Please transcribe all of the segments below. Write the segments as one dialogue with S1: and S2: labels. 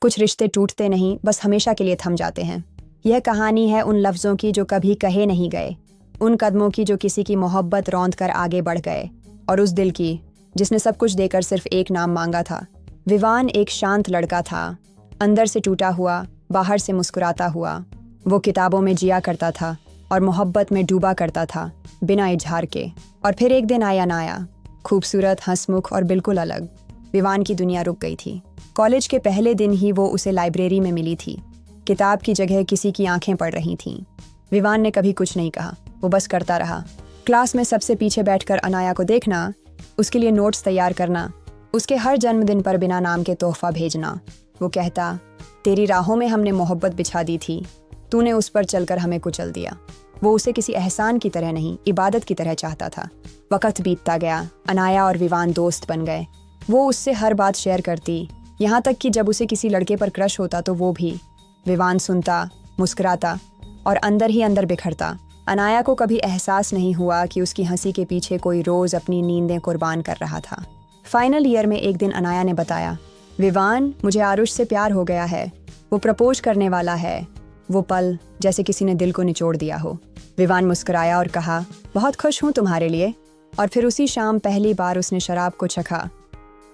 S1: कुछ रिश्ते टूटते नहीं, बस हमेशा के लिए थम जाते हैं। यह कहानी है उन लफ्ज़ों की जो कभी कहे नहीं गए, उन कदमों की जो किसी की मोहब्बत रौंद कर आगे बढ़ गए, और उस दिल की जिसने सब कुछ देकर सिर्फ एक नाम मांगा था। विवान एक शांत लड़का था, अंदर से टूटा हुआ, बाहर से मुस्कुराता हुआ। वो किताबों में जिया करता था और मोहब्बत में डूबा करता था, बिना इजहार के। और फिर एक दिन आया अनाया, खूबसूरत, हंसमुख और बिल्कुल अलग। विवान की दुनिया रुक गई थी। कॉलेज के पहले दिन ही वो उसे लाइब्रेरी में मिली थी। किताब की जगह किसी की आंखें पड़ रही थीं। विवान ने कभी कुछ नहीं कहा, वो बस करता रहा। क्लास में सबसे पीछे बैठकर अनाया को देखना, उसके लिए नोट्स तैयार करना, उसके हर जन्मदिन पर बिना नाम के तोहफा भेजना। वो कहता, तेरी राहों में हमने मोहब्बत बिछा दी थी, तूने उस पर चलकर हमें कुचल दिया। वो उसे किसी एहसान की तरह नहीं, इबादत की तरह चाहता था। वक्त बीतता गया, अनाया और विवान दोस्त बन गए। वो उससे हर बात शेयर करती, यहाँ तक कि जब उसे किसी लड़के पर क्रश होता तो वो भी। विवान सुनता, मुस्कुराता और अंदर ही अंदर बिखरता। अनाया को कभी एहसास नहीं हुआ कि उसकी हंसी के पीछे कोई रोज़ अपनी नींदें कुर्बान कर रहा था। फाइनल ईयर में एक दिन अनाया ने बताया, विवान, मुझे आरुष से प्यार हो गया है, वो प्रपोज करने वाला है। वो पल जैसे किसी ने दिल को निचोड़ दिया हो। विवान मुस्कुराया और कहा, बहुत खुश हूँ तुम्हारे लिए। और फिर उसी शाम पहली बार उसने शराब को चखा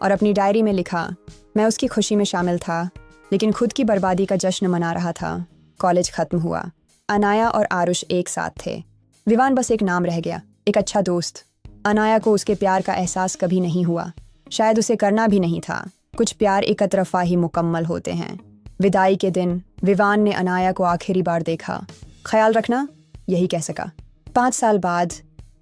S1: और अपनी डायरी में लिखा, मैं उसकी खुशी में शामिल था, लेकिन खुद की बर्बादी का जश्न मना रहा था। कॉलेज खत्म हुआ। अनाया और आरुष एक साथ थे। विवान बस एक नाम रह गया, एक अच्छा दोस्त। अनाया को उसके प्यार का एहसास कभी नहीं हुआ, शायद उसे करना भी नहीं था। कुछ प्यार एक तरफा ही मुकम्मल होते हैं। विदाई के दिन विवान ने अनाया को आखिरी बार देखा। ख्याल रखना, यही कह सका। 5 साल बाद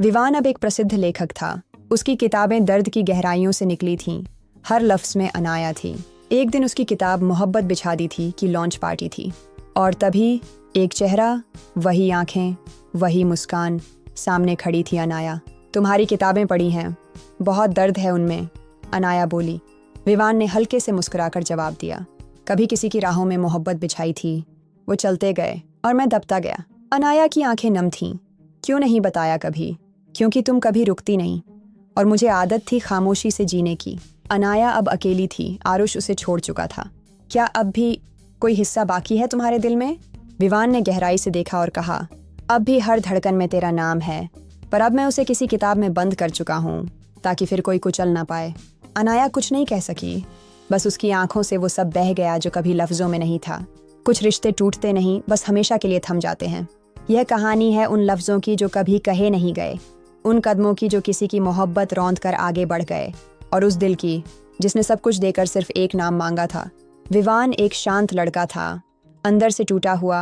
S1: विवान अब एक प्रसिद्ध लेखक था। उसकी किताबें दर्द की गहराइयों से निकली थीं। हर लफ्ज़ में अनाया थी। एक दिन उसकी किताब मोहब्बत बिछा दी थी कि लॉन्च पार्टी थी, और तभी एक चेहरा, वही आंखें, वही मुस्कान, सामने खड़ी थी अनाया। तुम्हारी किताबें पढ़ी हैं, बहुत दर्द है उनमें, अनाया बोली। विवान ने हल्के से मुस्कुराकर जवाब दिया, कभी किसी की राहों में मोहब्बत बिछाई थी। वो चलते गए और मैं दबता गया। अनाया की आंखें नम थीं। क्यों नहीं बताया कभी? क्योंकि तुम कभी रुकती नहीं, और मुझे आदत थी खामोशी से जीने की। अनाया अब अकेली थी, आरुष उसे छोड़ चुका था। क्या अब भी कोई हिस्सा बाकी है तुम्हारे दिल में? विवान ने गहराई से देखा और कहा, अब भी हर धड़कन में तेरा नाम है, पर अब मैं उसे किसी किताब में बंद कर चुका हूँ, ताकि फिर कोई कुचल ना पाए। अनाया कुछ नहीं कह सकी, बस उसकी आंखों से वो सब बह गया जो कभी लफ्ज़ों में नहीं था। कुछ रिश्ते टूटते नहीं, बस हमेशा के लिए थम जाते हैं। यह कहानी है उन लफ्ज़ों की जो कभी कहे नहीं गए, उन कदमों की जो किसी की मोहब्बत रौंद कर आगे बढ़ गए, और उस दिल की जिसने सब कुछ देकर सिर्फ एक नाम मांगा था। विवान एक शांत लड़का था, अंदर से टूटा हुआ,